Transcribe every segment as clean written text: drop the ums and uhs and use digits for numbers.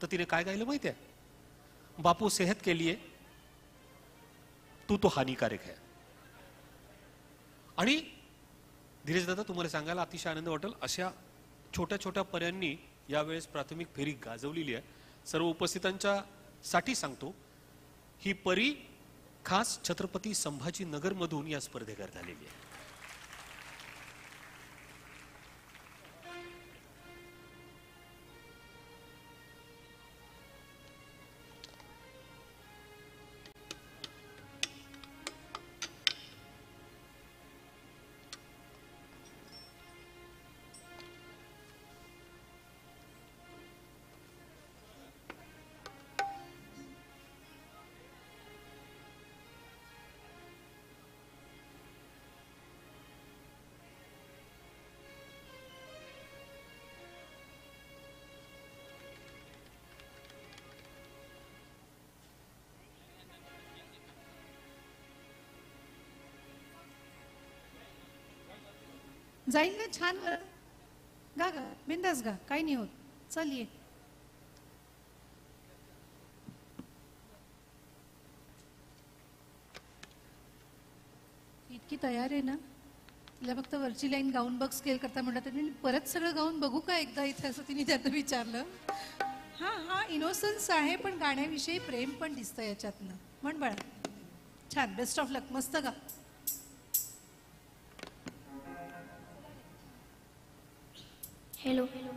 तर तिने काय गायलं माहितीये, बापू सेहत के लिए तू तो हानिकारक है. आणि धीरज दादा, तुम्हाला सांगायला अतिशय आनंद वाटेल, अशा छोट्या छोट्या पर्यांनी यावेळेस प्राथमिक फेरी गाजवलेली आहे. सर्व उपस्थितांच्या साठी सांगतो, ही परी खास छत्रपती संभाजीनगर मधून या स्पर्धेकरता आलेली आहे. जाईल ना, छान गा गा, बिंदास गा, काही नाही होत. चल ये. इतकी तयार आहे ना, तिला फक्त वरची लाईन गाऊन बघ स्केल करता म्हणतात, परत सगळं गाऊन बघू का एकदा इथे, असं तिने त्यानं विचारलं. हा हा इनोसन्स आहे, पण गाण्याविषयी प्रेम पण दिसतं याच्यातनं. म्हण बाळा, छान, बेस्ट ऑफ लक, मस्त गा. हेलो हॅलो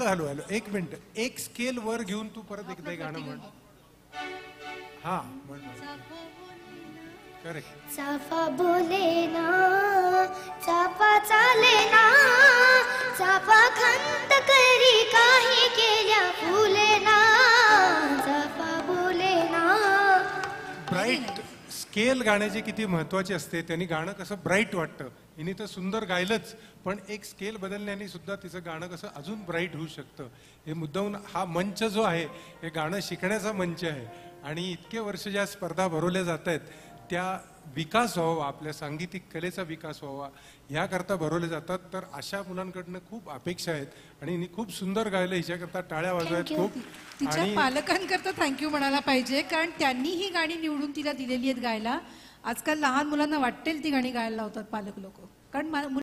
हॅलो हॅलो, एक मिनिट, एक स्केल वर घेऊन तू परत एकदा गाणं म्हण. हा म्हण, करेक्ट. चाफा बोले ना, चाफा चाले ना, चाफा खंत करी काही केल्या फुले ना, चाफा बोले ना. ब्राईट स्केल गाण्याची किती महत्वाची असते, त्यांनी गाणं कसं ब्राईट वाटतं. हिने तर सुंदर गायलंच, पण एक स्केल बदलण्याने सुद्धा तिचं गाणं कसं अजून ब्राईट होऊ शकतं. हे मुद्दाहून हा मंच जो आहे, हे गाणं शिकण्याचा मंच आहे. आणि इतके वर्ष ज्या स्पर्धा भरवल्या जात आहेत, त्या विकास व्हावा, आपल्या सांगीतिक कलेचा विकास व्हावा ह्याकरता भरवले जातात. तर अशा मुलांकडनं खूप अपेक्षा आहेत आणि हिने खूप सुंदर गायलं. हिच्याकरता टाळ्या वाजवायत खूप. तिच्या पालकांकरता थँक्यू म्हणायला पाहिजे, कारण त्यांनी ही गाणी निवडून तिला दिलेली आहेत गायला. आजकाल लहान मुलांना वाटेल ती गाणी गायला लावतात पालक लोक, कारण